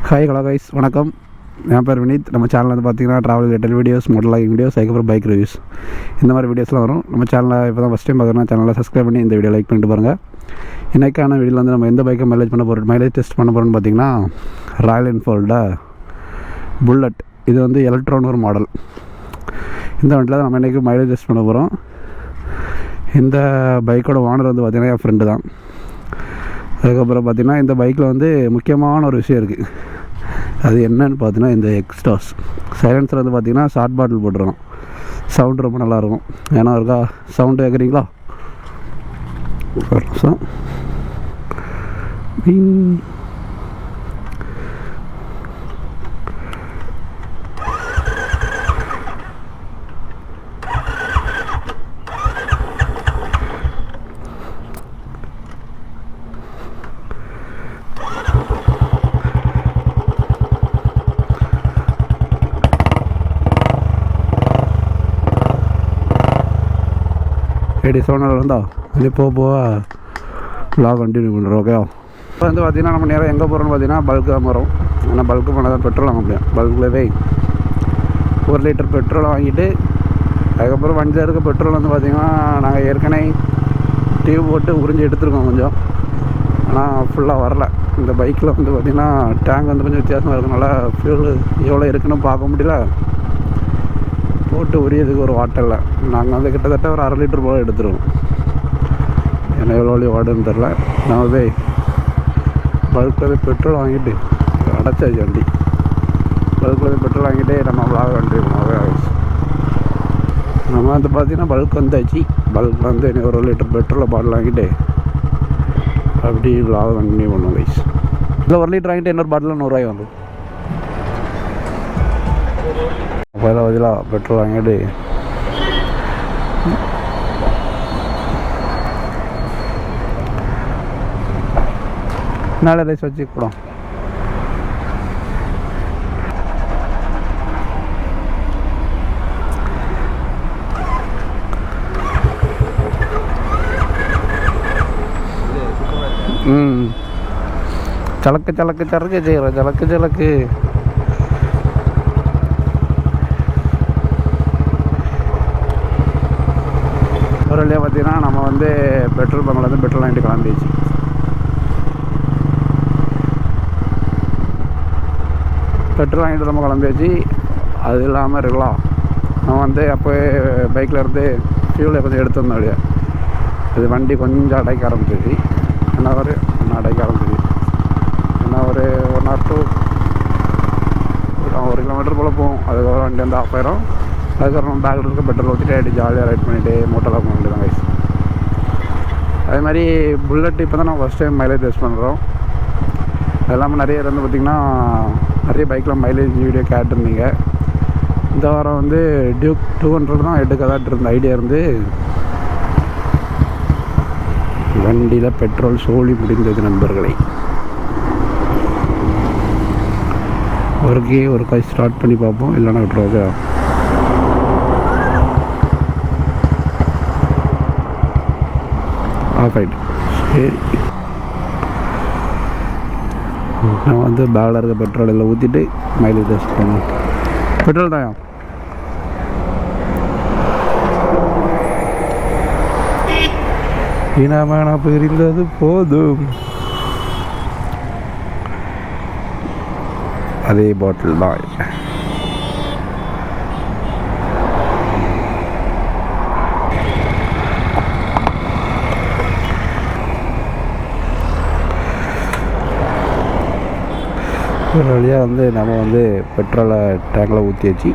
Hi hello guys, வணக்கம். என் பேர் வினீத். நம்ம சேனலில் வந்து பார்த்தீங்கன்னா travel related videos, modelling videos, அதுக்கப்புறம் பைக் ரிவ்யூஸ், இந்த மாதிரி வீடியோஸ்லாம் வரும். நம்ம சேனலில் இப்போ தான் ஃபஸ்ட் டைம் பார்க்குறோன்னா சேனலில் சப்ஸ்கிரைப் பண்ணி இந்த வீடியோ லைக் பண்ணிட்டு பாருங்கள். இன்றைக்கான வீடியோவில் வந்து நம்ம எந்த பைக்கை மைலேஜ் டெஸ்ட் பண்ண போகிறோம்னு பார்த்தீங்கன்னா ராயல் என்ஃபீல்டா புல்லட். இது வந்து எலக்ட்ரான் ஒரு மாடல். இந்த வண்டியில் தான் நம்ம இன்றைக்கி மைலேஜ் டெஸ்ட் பண்ண போகிறோம். இந்த பைக்கோட ஓனர் வந்து பார்த்திங்கன்னா என் ஃப்ரெண்டு தான். அதுக்கப்புறம் பார்த்திங்கன்னா இந்த பைக்கில் வந்து முக்கியமான ஒரு விஷயம் இருக்குது. அது என்னன்னு பார்த்தீங்கன்னா இந்த எக்ஸ்டாஸ் சைலன்சர் வந்து பார்த்திங்கன்னா ஷார்ட் பாட்டில் போட்டுருக்கோம். சவுண்டு ரொம்ப நல்லாயிருக்கும். ஏன்னா இருக்கா சவுண்டு கேட்குறீங்களா? எடி சோனர் வந்தா இது போக லாக் கண்டினியூ பண்ணுறோம். ஓகே, இப்போ வந்து பார்த்திங்கன்னா நம்ம நேரம் எங்கே போகிறோம்னு பார்த்தீங்கன்னா பல்க்கு தான் போகிறோம். ஏன்னா பல்க்கு போனால் தான் பெட்ரோல் வாங்க முடியும். பல்க்லவே 1 லிட்டர் பெட்ரோல் வாங்கிட்டு அதுக்கப்புறம் வண்டியில் இருக்க பெட்ரோல் வந்து பார்த்திங்கன்னா நாங்கள் ஏற்கனவே டியூப் போட்டு உறிஞ்சி எடுத்துருக்கோம் கொஞ்சம். ஆனால் ஃபுல்லாக வரல. இந்த பைக்கில் வந்து பார்த்திங்கன்னா டேங்க் வந்து கொஞ்சம் வித்தியாசமாக இருக்கனால ஃபியூல் எவ்வளோ இருக்குன்னு பார்க்க முடியல. போட்டு உரியதுக்கு ஒரு வாட்டர் இல்லை. நாங்கள் வந்து கிட்டத்தட்ட ஒரு 1/2 லிட்டர் போல் எடுத்துருவோம். ஏன்னா எவ்வளோ வழி வாடுன்னு தெரில. நான் போய் பல்கில் பெட்ரோல் வாங்கிட்டு அடைச்சாச்சு வண்டி. பல்கில் பெட்ரோல் வாங்கிட்டு நம்ம விளாக வண்டி ஆகிடுச்சு. நம்ம வந்து பார்த்திங்கன்னா பல்க் வந்தாச்சு. பல்க் வந்து எனக்கு 1 லிட்டர் பெட்ரோலை பாட்டில் வாங்கிட்டு அப்படி விளாக கண்டினியூ பண்ணுவோம் கைஸ். இல்லை 1 லிட்டர் வாங்கிட்டு இன்னொரு பாட்டில் 100 வந்து பதிலாக பெட்ரோல் வாங்கிட்டு நாளை ரைஸ் வச்சுக்கூடும். சலக்கு சலக்கு சரக்கு செய்கிறோம். சலக்கு சலக்கு ஒரு வழியாக பார்த்தீங்கன்னா நம்ம வந்து பெட்ரோல் பங்கில் வந்து பெட்ரோல் வாங்கிட்டு கிளம்பிடுச்சு. பெட்ரோல் வாங்கிட்டு நம்ம கிளம்பியாச்சு. அது இல்லாமல் இருக்கலாம், நம்ம வந்து அப்போ பைக்கில் இருந்து ஃபியூலை கொஞ்சம் எடுத்து வந்தோம். அப்படியே இது வண்டி கொஞ்சம் அடைக்க ஆரம்பிச்சிச்சு. என்ன அடைக்க ஆரம்பிச்சிச்சு. ஏன்னா ஒரு 1 or 2 1 கிலோமீட்டர் போல் போகும். அதுக்கப்புறம் வண்டி வந்து ஆஃப் ஆயிரும். அதுக்கப்புறம் பேக்கில் இருக்க பெட்ரோல் ஊற்றிட்டு ஆகிட்டு ஜாலியாக ரைட் பண்ணிவிட்டு மோட்டரில் போக வேண்டியது தான் கைஸ். அதே மாதிரி புல்லட் இப்போ தான் நம்ம ஃபஸ்ட் டைம் மைலேஜ் டெஸ்ட் பண்ணுறோம். அது இல்லாமல் நிறைய இருந்து பார்த்திங்கன்னா நிறைய பைக்கில் மைலேஜ் வீடியோ கேட்டிருந்தீங்க. இந்த வாரம் வந்து டியூக் 200 தான் எடுக்கதான் இருந்த ஐடியா இருந்து வண்டியில் பெட்ரோல் சோழி முடிந்தது நண்பர்களை. ஒரு கை ஸ்டார்ட் பண்ணி பார்ப்போம், இல்லைன்னா விட்டுருவாங்க. ஆஃப் ஆகிட்டு சரி. நான் வந்து பேக்கில் இருக்க பெட்ரோல் எல்லாம் ஊற்றிட்டு மைலேஜ் டெஸ்ட் பண்ணுவோம். பெட்ரோல் தான் இனமான பிரிந்தது போதும். அதே பாட்டில் தான். ஒரு வழியாக வந்து நம்ம வந்து பெட்ரோலை டேங்கில் ஊற்றியாச்சு.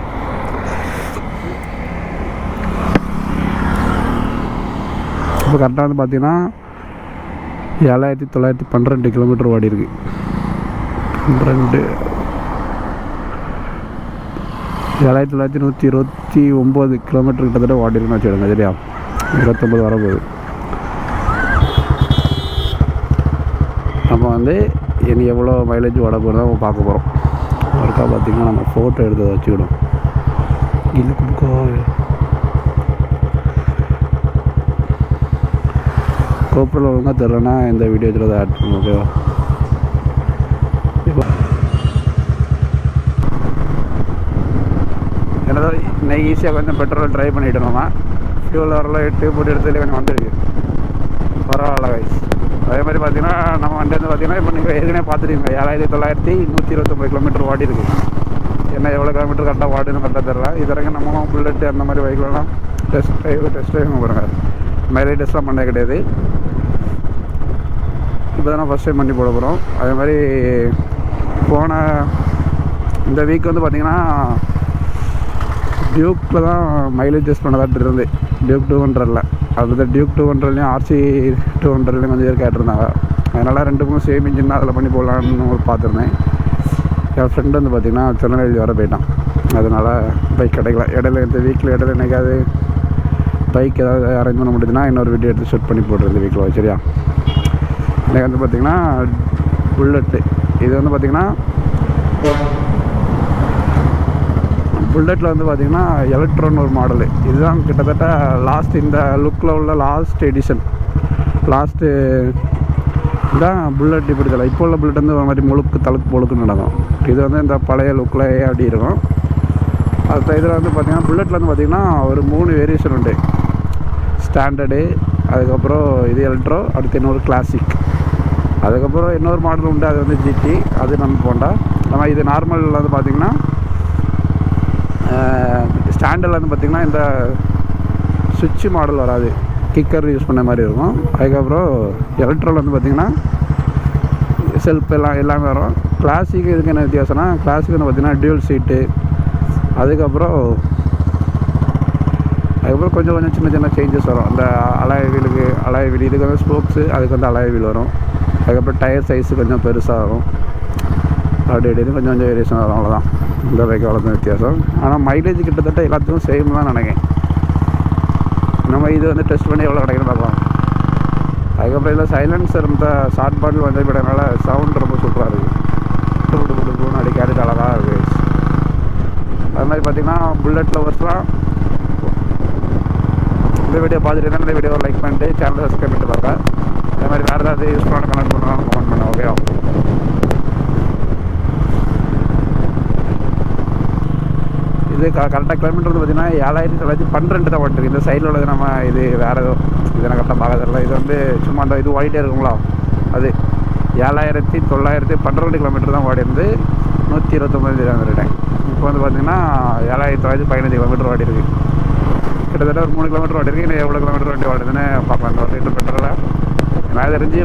இப்போ கரெக்டாக வந்து பார்த்திங்கன்னா 7912 கிலோமீட்டர் ஓடி இருக்கு. 7929 கிலோமீட்டர் கிட்டத்தட்ட ஓடி இருக்குன்னு வச்சுடுங்க. சரியா, 29 வரப்போகுது. நம்ம வந்து இனி எவ்வளோ மைலேஜ் ஓட போகிறதா நம்ம பார்க்க போகிறோம். ஒருக்கா பார்த்திங்கன்னா நம்ம ஃபோட்டோ எடுத்து வச்சுக்கிடும். இல்லை கொடுக்கோ கோப்ரோவில் ஒழுங்காக தெரிலனா இந்த வீடியோ இதில் தான் ஆட் பண்ணுவோம். ஓகேவா? இப்போ இன்றைக்கி ஈஸியாக கொஞ்சம் பெட்ரோல் ட்ரை பண்ணிவிட்டு நம்ம ஃபியூல் வரல 8 போட்டு எடுத்துகிட்டு கொஞ்சம் வந்துருக்கு. பரவாயில்ல கைஸ். அதே மாதிரி பார்த்தீங்கன்னா நம்ம வண்டி வந்து பார்த்தீங்கன்னா இப்போ நீங்கள் ஏற்கனவே பார்த்துருக்கீங்க 7929 கிலோமீட்டர் ஓடி இருக்குது. என்ன எவ்வளோ கிலோமீட்டர் கரெக்டாக ஓடுன்னு கரெக்டாக தெரில. இது வரைக்கும் நம்மளும் புல்லெட்டு அந்த மாதிரி பைக்லலாம் டெஸ்ட் ட்ரைவ் போகிறாங்க. மைலேஜ் டெஸ்ட்லாம் பண்ண கிடையாது. இப்போ தான் ஃபஸ்ட் டைம் வண்டி போட போகிறோம். அதே மாதிரி போன இந்த வீக் வந்து பார்த்திங்கன்னா டியூக்கில் தான் மைலேஜ் டெஸ்ட் பண்ணதாட்டு இருந்து டியூக் 200ல். அது டியூக் 200லையும் RC 200லையும் கொஞ்சம் பேர் கேட்டிருந்தாங்க. அதனால் ரெண்டுக்கும் சேம் இன்ஜின் தான் அதில் பண்ணி போடலான்னு பார்த்துருந்தேன். என் ஃப்ரெண்டு வந்து பார்த்திங்கன்னா திருநெல்வேலி வர போயிட்டான். அதனால் பைக் கிடைக்கல. இடையில இந்த வீக்கில் இடையில என்னைக்காவது பைக் ஏதாவது அரேஞ்ச் பண்ண முடியுதுன்னா இன்னொரு வீடியோ எடுத்து ஷூட் பண்ணி போடுறது இந்த வீக்கில். சரியா? இன்றைக்கி வந்து பார்த்திங்கன்னா புல்லெட்டு. இது வந்து பார்த்திங்கன்னா புல்லெட்டில் வந்து பார்த்திங்கன்னா எலக்ட்ரான் ஒரு மாடலு. இதுதான் கிட்டத்தட்ட லாஸ்ட் இந்த லுக்கில் உள்ள லாஸ்ட் எடிஷன். லாஸ்ட்டு இதுதான் புல்லட். இப்படி தெரியல. இப்போ உள்ள புல்லட் வந்து ஒரு மாதிரி முழுக்குன்னு நடக்கும். இது வந்து இந்த பழைய லுக்கில் அப்படி இருக்கும். அடுத்த இதில் வந்து பார்த்திங்கன்னா புல்லட்டில் வந்து பார்த்திங்கன்னா ஒரு 3 வேரியேஷன் உண்டு. ஸ்டாண்டர்டு, அதுக்கப்புறம் இது எலக்ட்ரோ, அடுத்து இன்னொரு கிளாசிக், அதுக்கப்புறம் இன்னொரு மாடல் உண்டு. அது வந்து GT, அது நம்ம போண்டா. நம்ம இது நார்மலில் வந்து பார்த்திங்கன்னா ஸ்டாண்டர்டில் வந்து பார்த்திங்கன்னா இந்த சுவிட்ச் மாடல் வராது, கிக்கர் யூஸ் பண்ண மாதிரி இருக்கும். அதுக்கப்புறம் எலக்ட்ரோவில் வந்து பார்த்திங்கன்னா செல்ஃப் எல்லாமே வரும். கிளாசிக் இதுக்கு என்ன வித்தியாசம்னா கிளாசிக் வந்து பார்த்திங்கன்னா டியூல் சீட்டு, அதுக்கப்புறம் கொஞ்சம் சின்ன சேஞ்சஸ் வரும். அந்த அலாய் வீல் இதுக்கு வந்து ஸ்போக்ஸு, அதுக்கு வந்து அலாய் வீல் வரும். அதுக்கப்புறம் டயர் சைஸு கொஞ்சம் பெருசாக வரும். அப்படி கொஞ்சம் வேரியேஷன் வரும். அவ்வளோதான் இந்த பைக் அவ்வளோதான் வித்தியாசம். ஆனால் மைலேஜ் கிட்டத்தட்ட எல்லாத்துக்கும் சேம் தான் நினைக்கிறேன். நம்ம இது வந்து டெஸ்ட் பண்ணி எவ்வளோ கிடைக்குன்னு பார்க்கலாம். அதுக்கப்புறம் இதில் சைலன்சர் இந்த ஷார்ட் பாட்டில் வந்து விடனால சவுண்ட் ரொம்ப சூப்பராக இருக்குது. கொடுன்னு அடி கேட்டுட்டு அழகாக இருக்குது. அது மாதிரி பார்த்திங்கன்னா புல்லட் லவர்ஸ்லாம் இந்த வீடியோ பார்த்துட்டு தான் இந்த வீடியோவை லைக் பண்ணிட்டு சேனலை சப்ஸ்கிரைப் பண்ணிட்டு பாருங்க. அதே மாதிரி வேறு ஏதாவது யூஸ்ஃபுல்லான கமெண்ட் பண்ணாலும் கமெண்ட் பண்ண. ஓகே, இது கரெக்டாக கிலோமீட்டர் வந்து பார்த்திங்கன்னா 7912 தான் ஓட்டிருக்கு. இந்த சைடில் உள்ளது நம்ம இது வேறு எதுவும் இது நான் கரெக்டாக பார்க்க தெரியல. இது வந்து சும்மா அந்த இது ஓடிட்டே இருக்குங்களா, அது 7912 கிலோமீட்டர் தான் ஓடி இருந்து 129 வந்துட்டேன். இப்போ வந்து பார்த்திங்கன்னா 7915 கிலோமீட்டர் ஓடி இருக்குது. கிட்டத்தட்ட ஒரு 3 கிலோமீட்டர் ஓடி இருக்குது. இன்னும் எவ்வளோ கிலோமீட்டர் வண்டி ஓடுதுன்னு பார்க்கலாம். இந்த 1 லிட்டர் பெட்ரோலில் எனக்கு தெரிஞ்சு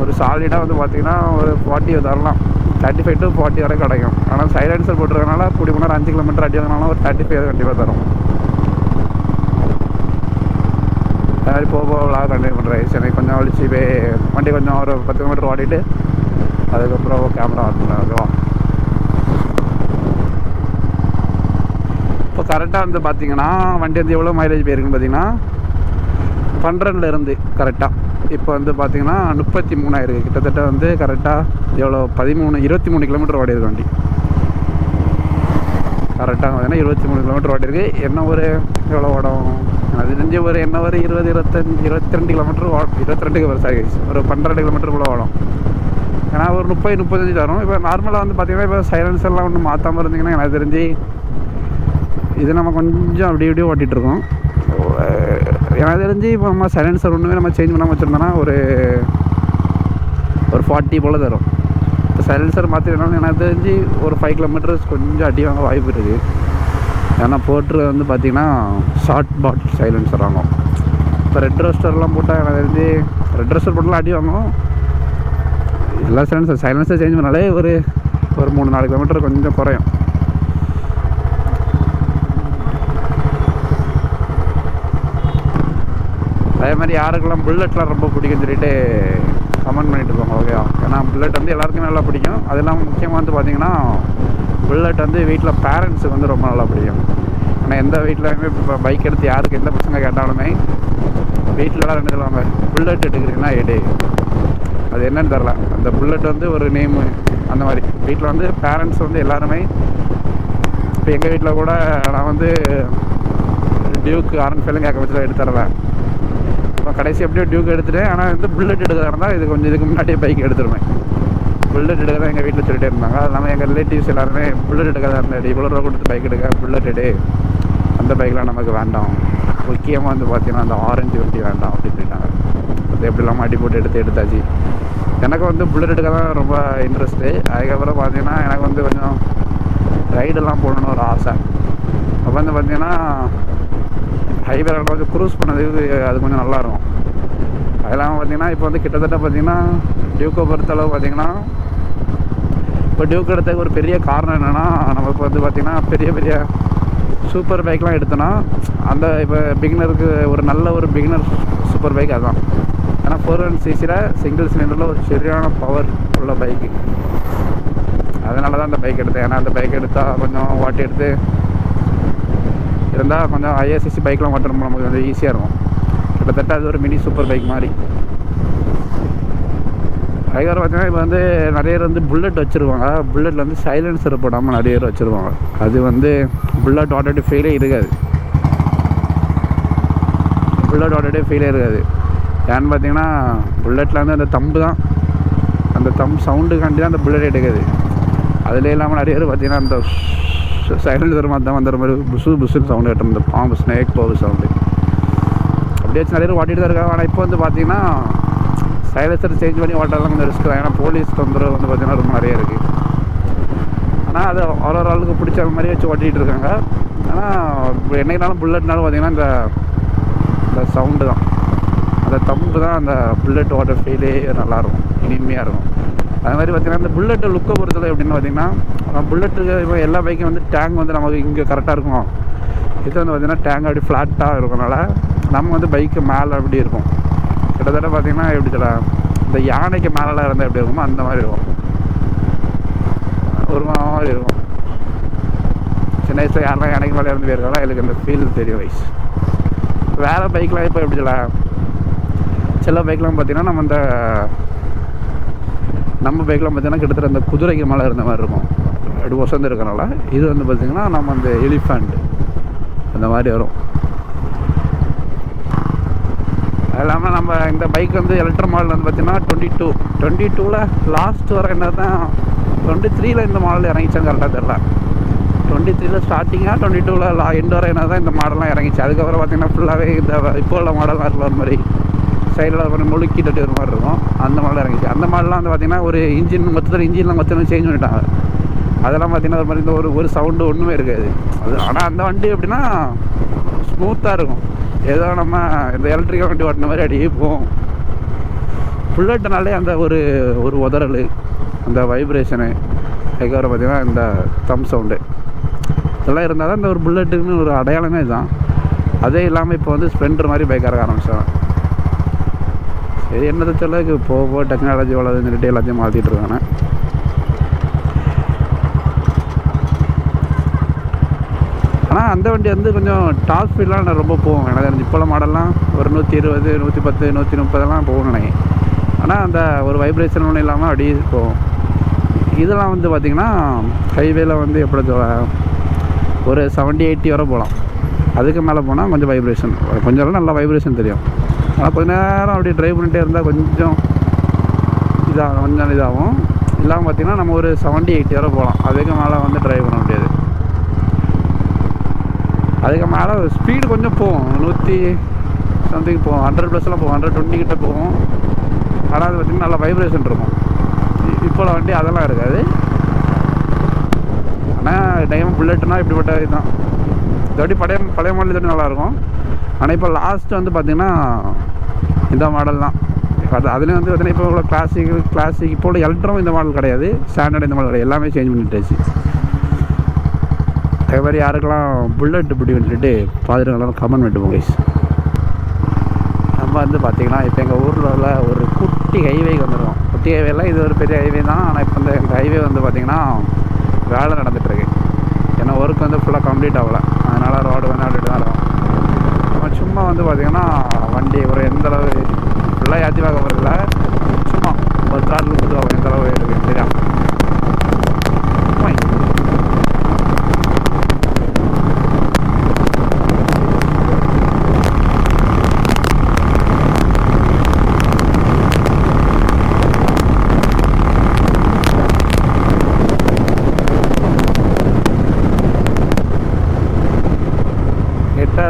ஒரு சாலிடாக வந்து பார்த்திங்கன்னா ஒரு 40 தரலாம். 35 to 40 வரை கிடைக்கும். ஆனால் சைலன்சர் போட்டிருக்கனால கூடி போனால் 5 கிலோமீட்டர் அடி வாங்கினாலும் ஒரு 35 கண்டிப்பாக தரும். அது மாதிரி போக விளாக கண்டினியூ பண்ணுறேன். எனக்கு கொஞ்சம் வலிச்சு வண்டி கொஞ்சம் ஒரு 10 கிலோமீட்டர் ஓடிட்டு அதுக்கப்புறம் கேமரா ஆன் பண்ணேன். ஓகேவா? இப்போ கரெக்டாக வந்து பார்த்திங்கன்னா வண்டி வந்து எவ்வளோ மைலேஜ் போயிருக்குன்னு பார்த்திங்கன்னா 12 இருந்து கரெக்டாக இப்போ வந்து பார்த்திங்கன்னா 33 ஆயிருக்கு. கிட்டத்தட்ட வந்து கரெக்டாக எவ்வளோ 23 கிலோமீட்டர் ஓடி இருக்கு வண்டி. கரெக்டாக பார்த்தீங்கன்னா 23 கிலோமீட்டர் ஓடி இருக்குது. என்ன ஒரு எவ்வளோ ஓடும் அது தெரிஞ்சு ஒரு 22 கிலோமீட்டர் 22க்கு வருஷம் ஒரு 12 கிலோமீட்டர் கூட ஓடும். ஏன்னா ஒரு 30-35 தரும். இப்போ நார்மலாக வந்து பார்த்திங்கன்னா இப்போ சைலன்சர்லாம் ஒன்றும் மாற்றாமல் இருந்தீங்கன்னா எனக்கு தெரிஞ்சு இது நம்ம கொஞ்சம் அப்படி ஓட்டிகிட்ருக்கோம். எனக்கு தெரிஞ்சு இப்போ நம்ம சைலன்சர் ஒன்றுமே நம்ம சேஞ்ச் பண்ணாமல் வச்சுருந்தோன்னா ஒரு 40 போல் தரும். இப்போ சைலன்சர் மாற்றினாலும் எனக்கு தெரிஞ்சு ஒரு 5 கிலோமீட்டர்ஸ் கொஞ்சம் அடி வாங்க வாய்ப்பு இருக்குது. ஏன்னா போட்டு வந்து பார்த்திங்கன்னா ஷார்ட் பாட்டில் சைலன்சர் வாங்கும். இப்போ ரெட் ரோஸ்டர்லாம் போட்டால் எனக்கு தெரிஞ்சு ரெட் ரோஸ்டர் போட்டாலும் அடி வாங்கும். எல்லா சைலன்சர் சேஞ்ச் பண்ணாலே ஒரு 3-4 கிலோமீட்டர் கொஞ்சம் குறையும். அதே மாதிரி யாருக்கெல்லாம் புல்லட்லாம் ரொம்ப பிடிக்குன்னு சொல்லிட்டு கமெண்ட் பண்ணிட்டு இருப்பாங்க. ஓகே, ஏன்னா புல்லட் வந்து எல்லாருக்குமே நல்லா பிடிக்கும். அது இல்லாமல் முக்கியமாக வந்து பார்த்திங்கன்னா புல்லட் வந்து வீட்டில் பேரண்ட்ஸுக்கு வந்து ரொம்ப நல்லா பிடிக்கும். ஆனால் எந்த வீட்டிலையுமே இப்போ பைக் எடுத்து யாருக்கு எந்த பசங்க கேட்டாலுமே வீட்டிலலாம் 2 சொல்லுவாங்க, புல்லட் எடுக்கிறீங்கன்னா எடு. அது என்னன்னு தெரில. அந்த புல்லட் வந்து ஒரு நேமு அந்த மாதிரி வீட்டில் வந்து பேரண்ட்ஸ் வந்து எல்லாருமே. இப்போ எங்கள் வீட்டில் கூட நான் வந்து டியூக்கு R15 கேட்க வச்சு எடுத்து தருவேன். இப்போ கடைசி எப்படியோ டியூக் எடுத்துட்டேன். ஆனால் வந்து புல்லட் எடுக்கிறதா இருந்தால் இதுக்கு முன்னாடியே பைக் எடுத்துருவேன். புல்லட் எடுக்க தான் எங்கள் வீட்டில் சொல்லிட்டே இருந்தாங்க. அது இல்லாமல் எங்கள் ரிலேட்டிவ்ஸ் எல்லாருமே புல்லட் எடுக்க தான் இருந்தாடி, இவ்வளோ ரூபா கொடுத்து பைக் எடுக்க, புல்லட் எடு, அந்த பைக்லாம் நமக்கு வேண்டாம், முக்கியமாக வந்து பார்த்தீங்கன்னா அந்த ஆரஞ்சு வண்டி வேண்டாம் அப்படின்னு சொல்லிட்டாங்க. அது எப்படிலாம் மாட்டி போட்டு எடுத்தாச்சு. எனக்கு வந்து புல்லட் எடுக்க தான் ரொம்ப இன்ட்ரெஸ்ட்டு. அதுக்கப்புறம் பார்த்தீங்கன்னா எனக்கு வந்து கொஞ்சம் ரைடெல்லாம் போகணுன்னு ஒரு ஆசை. அப்போ வந்து பார்த்தீங்கன்னா ஹைவேல கொஞ்சம் க்ரூஸ் பண்ணதுக்கு அது கொஞ்சம் நல்லாயிருக்கும். அதெல்லாம் பார்த்தீங்கன்னா இப்போ வந்து கிட்டத்தட்ட பார்த்தீங்கன்னா டியூக்கை பொறுத்தளவு பார்த்தீங்கன்னா, இப்போ டியூக் எடுத்ததுக்கு ஒரு பெரிய காரணம் என்னென்னா, நம்ம இப்போ வந்து பார்த்திங்கன்னா பெரிய பெரிய சூப்பர் பைக்லாம் எடுத்தோன்னா அந்த இப்போ பிகினருக்கு ஒரு நல்ல ஒரு பிகினர் சூப்பர் பைக் அதுதான். ஏன்னா 400cc சிங்கிள் சிலிண்டரில் ஒரு சரியான பவர் உள்ள பைக்கு. அதனால தான் அந்த பைக் எடுத்தேன். ஏன்னா அந்த பைக் எடுத்தால் கொஞ்சம் ஓட்டி எடுத்து இருந்தால் கொஞ்சம் ஐஎஸ்சிசி பைக்லாம் ஓட்டுறப்போ நமக்கு கொஞ்சம் ஈஸியாக இருக்கும். கிட்டத்தட்ட அது ஒரு மினி சூப்பர் பைக் மாதிரி. அதுக்கப்புறம் பார்த்தீங்கன்னா இப்போ வந்து நிறைய பேர் வந்து புல்லட் வச்சுருவாங்க. புல்லட்டில் வந்து சைலன்சர் போடாமல் நிறைய பேர் வச்சுருவாங்க. அது வந்து புல்லட் ஆல்ரெடி ஃபெயிலே இருக்காது. புல்லட் ஆல்ரெடி ஃபெயிலே இருக்காது. ஏன்னு பார்த்தீங்கன்னா புல்லட்டில் வந்து அந்த தம்பு தான், அந்த சவுண்டுக்காண்டி தான் அந்த புல்லட் எடுக்குது. அதில் இல்லாமல் நிறைய பேர் பார்த்தீங்கன்னா அந்த சைலன்சர் மாதிரி தான் வந்துடுற மாதிரி புஸ்ஸுன்னு சவுண்டு கட்டும், இந்த பாம்பு ஸ்னேக் பாம்பு சவுண்டு. அப்படியே நிறைய பேர் ஓட்டிகிட்டு தான் இருக்காங்க. ஆனால் இப்போ வந்து பார்த்தீங்கன்னா சைலன்சர் சேஞ்ச் பண்ணி ஓட்டலாம் கொஞ்சம் ரிஸ்க் தான். ஏன்னா போலீஸ் தொந்தரவு வந்து பார்த்திங்கன்னா ரொம்ப நிறைய இருக்குது. ஆனால் அது ஒரு ஆளுக்கு பிடிச்ச மாதிரி வச்சு ஓட்டிகிட்டு இருக்காங்க. ஆனால் இப்போ என்றைக்குனாலும் புல்லட்னாலும் பார்த்திங்கன்னா இந்த சவுண்டு தான், அந்த தம்பு தான் அந்த புல்லட் ஓட்ட ஃபீலே நல்லாயிருக்கும், இனிமையாக இருக்கும். அது மாதிரி பார்த்திங்கன்னா இந்த புல்லட்டு லுக்கை பொறுத்தது எப்படின்னு பார்த்திங்கன்னா, புல்லட்டுக்கு இப்போ எல்லா பைக்கும் வந்து டேங்க் வந்து நமக்கு இங்கே கரெக்டாக இருக்கும். இது வந்து பார்த்திங்கன்னா டேங்க் அப்படி ஃப்ளாட்டாக இருக்கனால நம்ம வந்து பைக்கு மேலே அப்படி இருக்கும். கிட்டத்தட்ட பார்த்திங்கன்னா எப்படி சொல்ல, இந்த யானைக்கு மேலே இருந்தால் எப்படி இருக்குமோ அந்த மாதிரி இருக்கும், ஒரு மாதிரி இருக்கும். சின்ன வயசில் யாரெல்லாம் யானைக்கு மேலே இருந்து போயிருக்காங்களோ எனக்கு அந்த ஃபீல் தெரியும் வயசு. வேறு பைக்கெலாம் இப்போ எப்படி சொல்ல, சில பைக்லாம் பார்த்திங்கன்னா நம்ம பைக்லாம் பார்த்திங்கன்னா கிட்டத்தட்ட அந்த குதிரைக்கு மேலே இருந்த மாதிரி இருக்கும், அப்படி ஒசந்து இருக்கனால. இது வந்து பார்த்திங்கன்னா நம்ம அந்த எலிஃபண்ட் அந்த மாதிரி வரும். அது இல்லாமல் நம்ம இந்த பைக் வந்து எலக்ட்ரோ மாடல் வந்து பார்த்திங்கன்னா 22ல் லாஸ்ட் வர என்ன தான் 23ல் இந்த மாடல் இறங்கிச்சான்னு கரெக்டாக தெரில. 23ல் ஸ்டார்டிங்காக 22ல் எண்டு வர என்ன தான் இந்த மாடல்லாம் இறங்கிச்சு. அதுக்கப்புறம் பார்த்திங்கன்னா ஃபுல்லாகவே இந்த இப்போ உள்ள மாடல்லாம் இருக்கிற ஒரு மாதிரி சைடில் கொஞ்சம் முழுக்கி தட்டி ஒரு மாதிரி இருக்கும், அந்த மாடல் இறங்கிச்சு. அந்த மாடலாம் வந்து பார்த்திங்கன்னா ஒரு இன்ஜின்லாம் மொத்தத்தில் சேஞ்ச் பண்ணிட்டாங்க. அதெல்லாம் பார்த்திங்கன்னா ஒரு மாதிரி இந்த ஒரு சவுண்டு ஒன்றுமே இருக்காது அது. ஆனால் அந்த வண்டி எப்படின்னா ஸ்மூத்தாக இருக்கும், ஏதோ நம்ம இந்த எலக்ட்ரிக்கல் வண்டி ஓட்டின மாதிரி அடியே போகும். புல்லட்டுனாலே அந்த ஒரு உதறல், அந்த வைப்ரேஷனு, அதுக்கப்புறம் பார்த்திங்கன்னா இந்த தம் சவுண்டு இதெல்லாம் இருந்தால் தான் இந்த ஒரு புல்லட்டுன்னு ஒரு அடையாளமே தான். அதே இல்லாமல் இப்போ வந்து ஸ்ப்ளெண்டர் மாதிரி பைக் இறக்க ஆரம்பிச்சாங்க. சரி என்னது சொல்ல, போக டெக்னாலஜி வளருதுன்னு சொல்லிட்டு எல்லாத்தையும் மாற்றிட்டு இருக்காங்க. ஆனால் அந்த வண்டி வந்து கொஞ்சம் டாப் ஸ்பீட்லாம் நான் ரொம்ப போகும். எனக்கு தெரிஞ்சு இப்போலாம் மாடல்லாம் ஒரு 120, 110, 130 போகணும் நினைக்கிறேன். ஆனால் அந்த ஒரு வைப்ரேஷன் ஒன்றும் இல்லாமல் அப்படியே போகும். இதெல்லாம் வந்து பார்த்திங்கன்னா ஹைவேல வந்து எப்படி சொல்ல, ஒரு 70-80 வரை போகலாம். அதுக்கு மேலே போனால் கொஞ்சம் வைப்ரேஷன், கொஞ்சம் நல்லா வைப்ரேஷன் தெரியும். ஆனால் கொஞ்ச நேரம் அப்படியே ட்ரைவ் பண்ணிகிட்டே இருந்தால் கொஞ்சம் இதாகும். இல்லாமல் பார்த்திங்கன்னா நம்ம ஒரு 70-80 வரை போகலாம். அதுக்கு மேலே வந்து ட்ரைவ் பண்ண முடியாது. அதுக்கு மேலே ஸ்பீடு கொஞ்சம் போகும், 100 சம்திங் போகும், 100+ போகும், 120 கிட்ட போகும். ஆனால் அது பார்த்திங்கன்னா நல்லா வைப்ரேஷன் இருக்கும். இப்போ வண்டி அதெல்லாம் இருக்காது. ஆனால் டைம் புல்லட்டுனா இப்படிப்பட்ட இதுதான். இதோடி பழைய மாடல் இதோடி நல்லாயிருக்கும். ஆனால் இப்போ லாஸ்ட்டு வந்து பார்த்திங்கன்னா இந்த மாடல் தான். அதுலேயும் வந்து பார்த்திங்கன்னா இப்போ உள்ள கிளாசிக் இப்போ உள்ள எலக்ட்ரும் இந்த மாடல் கிடையாது, ஸ்டாண்டர்ட் இந்த மாடல் கிடையாது, எல்லாமே சேஞ்ச் பண்ணிட்டாச்சு. அதே மாதிரி யாருக்கெல்லாம் புல்லட் பிடிக்குன்னு சொல்லிட்டு பார்த்துட்டு கமெண்ட் பண்ணிட்டு போங்க. நம்ம வந்து பார்த்திங்கன்னா இப்போ எங்கள் ஊரில் உள்ள ஒரு குட்டி ஹைவேக்கு வந்துடுவோம். குட்டி ஹைவேலாம் இது ஒரு பெரிய ஹைவே தான். ஆனால் இப்போ இந்த ஹைவே வந்து பார்த்திங்கன்னா வேலை நடந்துகிட்ருக்கு. ஏன்னா ஒர்க் வந்து ஃபுல்லாக கம்ப்ளீட் ஆகலை, அதனால் ரோடு வந்து அப்படிட்டு தான் இருக்கும். நம்ம சும்மா வந்து பார்த்திங்கன்னா வண்டி ஒரு எந்தளவு ஃபுல்லாக ஏற்றி பார்க்க போகிறதில்ல, சும்மா ஒரு த்ராட்டில் கொடுத்து எந்தளவு இருக்குது சரியா.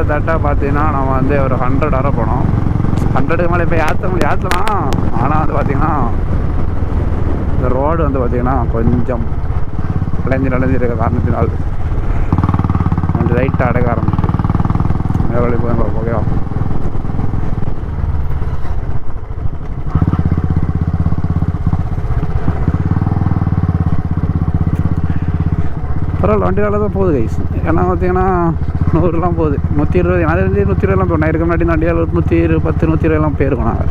கிட்டத்தட்ட பார்த்தீங்கன்னா நம்ம வந்து ஒரு 100 வர போனோம். 100க்கு மேலே இப்போ ஏற்றலாம். ஆனால் வந்து பார்த்திங்கன்னா இந்த ரோடு வந்து பார்த்திங்கன்னா கொஞ்சம் அடைஞ்சிருக்க காரணத்தினால் கொஞ்சம் லைட்டாக அடைக்க ஆரம்பிச்சு மேலே போய் ஓகேவா. பரவாயில்ல, வண்டி வேலை தான் போகுது கைஸ். ஏன்னா பார்த்தீங்கன்னா 100லாம் போகுது, 120. அது 120லாம் போகும். நான் இருக்க முன்னாடி இந்த வண்டியால் 110 120லாம் போயிருக்கோம். நாங்கள்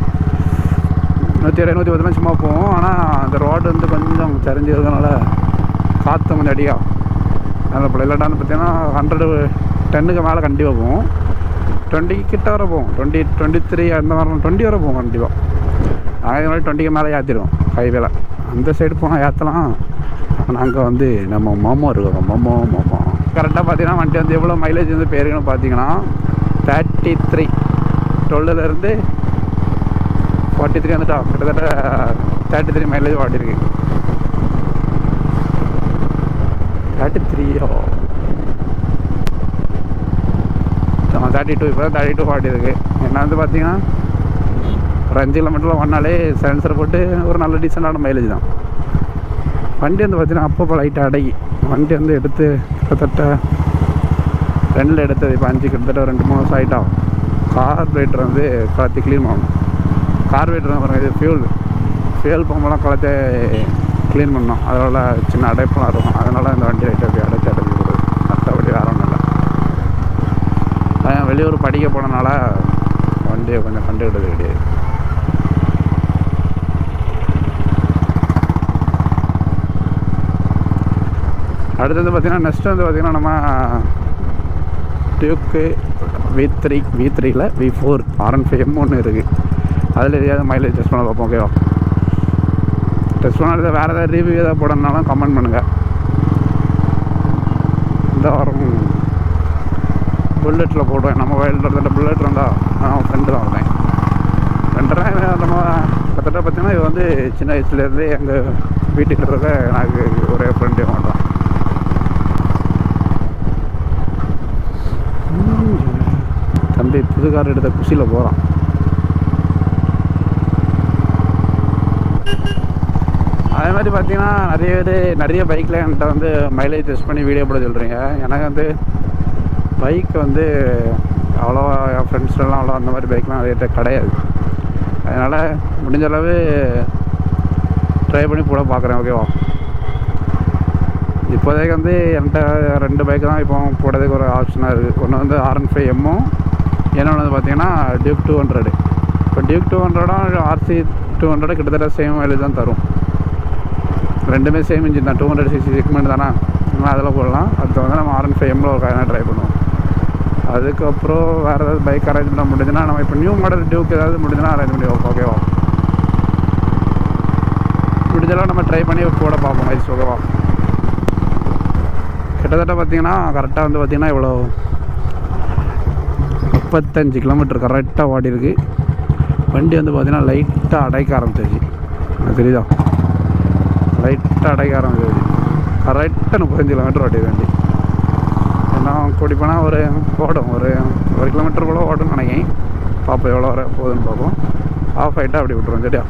120 110லாம் சும்மா போவோம். ஆனால் அந்த ரோடு வந்து கொஞ்சம் தெரிஞ்சிருக்கனால காற்று கொஞ்சம் அடியாக நல்ல போல. இல்லாட்டான்னு பார்த்தீங்கன்னா 110க்கு மேலே கண்டிப்பாக போவோம். 20 கிட்ட வர போவோம். 20 23 அந்த மாதிரி 20 வர போவோம் கண்டிப்பாக. நாங்கள் மாதிரி 20க்கு மேலே ஏற்றிடுவோம் ஹைவேல. அந்த சைடு போனால் ஏற்றலாம். நாங்கள் வந்து நம்ம மாமா இருக்கோம். மாமா கரெக்டாக பார்த்தீங்கன்னா வண்டி வந்து எவ்வளோ மைலேஜ் வந்து போயிருக்குன்னு பார்த்தீங்கன்னா 33 12லேருந்து 43 வந்துட்டா. கிட்டத்தட்ட 33 மைலேஜ் ஓட்டிருக்கு. 33 32 இப்போ தான் 32 ஓட்டிருக்கு. என்ன வந்து பார்த்தீங்கன்னா ஒரு 5 கிலோமீட்டரில் ஒன்னாலே சென்சர் போட்டு ஒரு நல்ல டீசெண்டான மைலேஜ் தான். வண்டி வந்து பார்த்திங்கன்னா அப்பப்போ லைட்டாக அடங்கி வண்டி வந்து எடுத்து கிட்டத்தட்ட 2 எடுத்தது. இப்போ 5 கிட்டத்தட்ட 2-3 வருஷம் ஆகிட்டாகும். கார்பரேட்டர் வந்து கலத்தி க்ளீன் பண்ணணும். கார்பரேட்டர் தான் பாருங்கள், இது ஃபியூல் பம்பெல்லாம் கலத்தை க்ளீன் பண்ணோம். அதனால் சின்ன அடைப்பெல்லாம் இருக்கும். அதனால் இந்த வண்டி லைட்டாக போய் அடைச்சி போடுது. மற்றபடி வேற ஒன்றும் இல்லை. வெளியூர் படிக்க போனனால வண்டியை கொஞ்சம் கண்டுக்கிட்டது கிடையாது. அடுத்து வந்து பார்த்திங்கன்னா நெக்ஸ்ட் வந்து பார்த்திங்கன்னா நம்ம Duke V3 V4 R15 M1 இருக்குது. அதில் எதையாவது மைலேஜ் டெஸ்ட் பண்ண பார்ப்போம். ஓகேவா. டெஸ்ட் பண்ணால் வேறு ஏதாவது ரிவ்யூ எதாவது போடணுன்னாலும் கமெண்ட் பண்ணுங்கள். இந்த வாரம் புல்லெட்டில் போடுவேன். நம்ம வயலில் புல்லெட் இருந்தால் நான் ஃப்ரெண்டு தான் இருந்தேன். ஃப்ரெண்டுனா நம்ம கிட்டத்தட்ட பார்த்திங்கன்னா இது வந்து சின்ன வயசுலேருந்து எங்கள் வீட்டுக்கு இருக்க எனக்கு ஒரே ஃப்ரெண்டே மாட்டோம். தம்பி புது கார் எடுத்த குஷியில் போகிறான். அதே மாதிரி பார்த்தீங்கன்னா நிறைய பைக்கில் என்கிட்ட வந்து மைலேஜ் டெஸ்ட் பண்ணி வீடியோ போட சொல்கிறீங்க. எனக்கு வந்து பைக் வந்து அவ்வளோவா என் ஃப்ரெண்ட்ஸ்லாம் அவ்வளோ அந்த மாதிரி பைக்லாம் நிறைய கிடையாது. அதனால் முடிஞ்ச அளவு ட்ரை பண்ணி போட பார்க்குறேன். ஓகேவா. இப்போதைக்கு வந்து என்கிட்ட 2 பைக்கு தான் இப்போ போடுறதுக்கு ஒரு ஆப்ஷனாக இருக்குது. ஒன்று வந்து R15 M-ம், இன்னொன்று வந்து பார்த்திங்கன்னா டியூக் 200. இப்போ டியூக் 200 RC 200 கிட்டத்தட்ட சேம் மைலேஜ் தான் தரும். ரெண்டுமே சேம் இன்ஜின் தான். 200cc செக்மெண்ட் தானே, அதில் போடலாம். அடுத்து வந்து நம்ம R15 M-ல ஒரு காரணம் ட்ரை பண்ணுவோம். அதுக்கப்புறம் வேறு ஏதாவது பைக் அரேஞ்ச் பண்ண முடிஞ்சுன்னா நம்ம இப்போ நியூ மாடல் டியூக் ஏதாவது முடிஞ்சுன்னா அரேஞ்ச் பண்ணி வைப்போம். ஓகேவா. முடிஞ்சளவு நம்ம ட்ரை பண்ணி போட பார்ப்போம் கைஸ். ஓகேவா. கிட்டத்தட்ட பார்த்திங்கன்னா கரெக்டாக வந்து பார்த்திங்கன்னா இவ்வளோ 35 கிலோமீட்டர் கரெக்டாக ஓடி இருக்குது. வண்டி வந்து பார்த்திங்கன்னா லைட்டாக அடைக்க ஆரம்பிச்சிருச்சு. அது தெரியுதா, லைட்டாக அடைக்க ஆரம்பிச்சிருச்சு. கரெக்டாக 35 கிலோமீட்டர் ஓடிது வண்டி. ஏன்னா கூடி போனால் ஓடும் ஒரு கிலோமீட்டர் கூட ஓடும்னு நினைக்கிறேன். பார்ப்போம் எவ்வளோ வர போகுதுன்னு பார்ப்போம். ஆஃப் ஆகிட்டா அப்படி விட்டுருவோம். சரியா.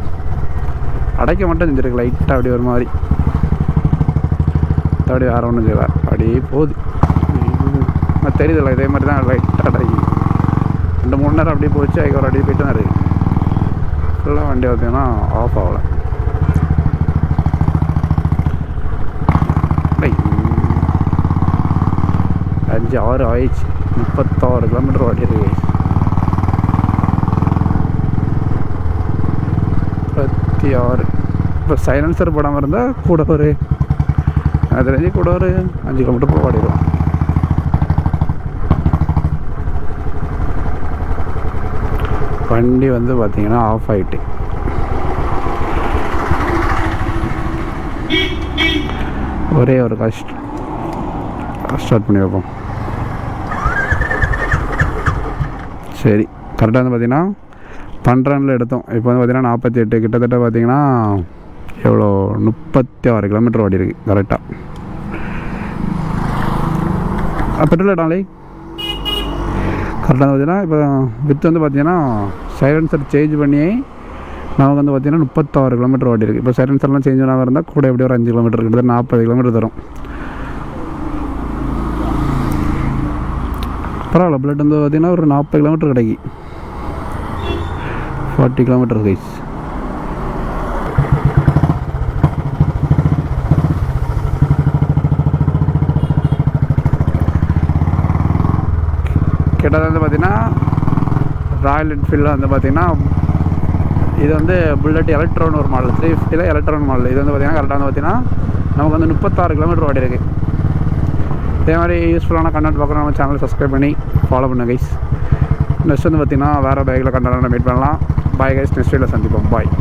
அடைக்க மட்டும் செஞ்சுருக்கு லைட்டாக அப்படி ஒரு மாதிரி. அப்படி வேறு ஒன்றும் செய்யலை, அப்படியே போகுது. தெரியுதில்ல, இதே மாதிரி தான் லைட்டாக அடைக்கி 2-3 நேரம் அப்படியே போச்சு. அதுக்கு ஒரு அப்படியே போய்ட்டு தான் இருக்குது. ஃபுல்லாக வண்டி பார்த்தீங்கன்னா ஆஃப் ஆகலை. 5-6 ஆயிடுச்சு. 36 கிலோமீட்டர் ஓட்டிருக்கு. 36. இப்போ சைலன்சர் போடாமல் இருந்தால் கூட ஒரு அது கூட ஒரு 5 கிலோமீட்டர் போய் ஓடிடுவோம். வண்டி வந்து பார்த்திங்கன்னா ஆஃப் ஆகிட்டு. ஒரே ஒரு ஸ்டார்ட் பண்ணி வைப்போம். சரி, கரெக்டாக வந்து பார்த்திங்கன்னா 12 எடுத்தோம். இப்போ வந்து பார்த்திங்கன்னா 48. கிட்டத்தட்ட பார்த்திங்கன்னா எவ்வளோ 36 கிலோமீட்டர் ஓடி இருக்குது கரெக்டாக. பெட்ரோல் இடாலே கரெக்டாக பார்த்தீங்கன்னா இப்போ வித் வந்து பார்த்தீங்கன்னா சைலன்சர் சேஞ்ச் பண்ணி நமக்கு வந்து பார்த்தீங்கன்னா 36 கிலோமீட்டர் ஓடி இருக்குது. இப்போ சைலன்சர்லாம் சேஞ்ச் பண்ணாமல் இருந்தால் கூட எப்படி ஒரு 5 கிலோமீட்டர் கிட்டத்தட்ட 40 கிலோமீட்டர் தரும். பரவாயில்ல, புல்லட் வந்து பார்த்தீங்கன்னா ஒரு 40 கிலோமீட்டர் கிடைக்கி 40 கிலோமீட்டர் கைஸ். கிட்டத்தட்ட வந்து பார்த்திங்கன்னா ராயல் என்ஃபீல்டில் வந்து பார்த்திங்கன்னா இது வந்து புல்லட் எலக்ட்ரான் ஒரு மாடல் 350 எலக்ட்ரான் மாடல். இது வந்து பார்த்திங்கன்னா கரெக்டாக வந்து பார்த்திங்கன்னா நமக்கு வந்து 36 கிலோமீட்டர் ஓடி இருக்குது. இதே மாதிரி யூஸ்ஃபுல்லான கண்டென்ட் பார்க்குறோம், நம்ம சேனலை சப்ஸ்கிரைப் பண்ணி ஃபாலோ பண்ண கைஸ். நெக்ஸ்ட் வந்து பார்த்திங்கன்னா வேறு பைக்கில் கண்டென்ட் மீட் பண்ணலாம். பாய் கைஸ், நெக்ஸ்ட் வீடியோவில் சந்திப்போம். பாய்.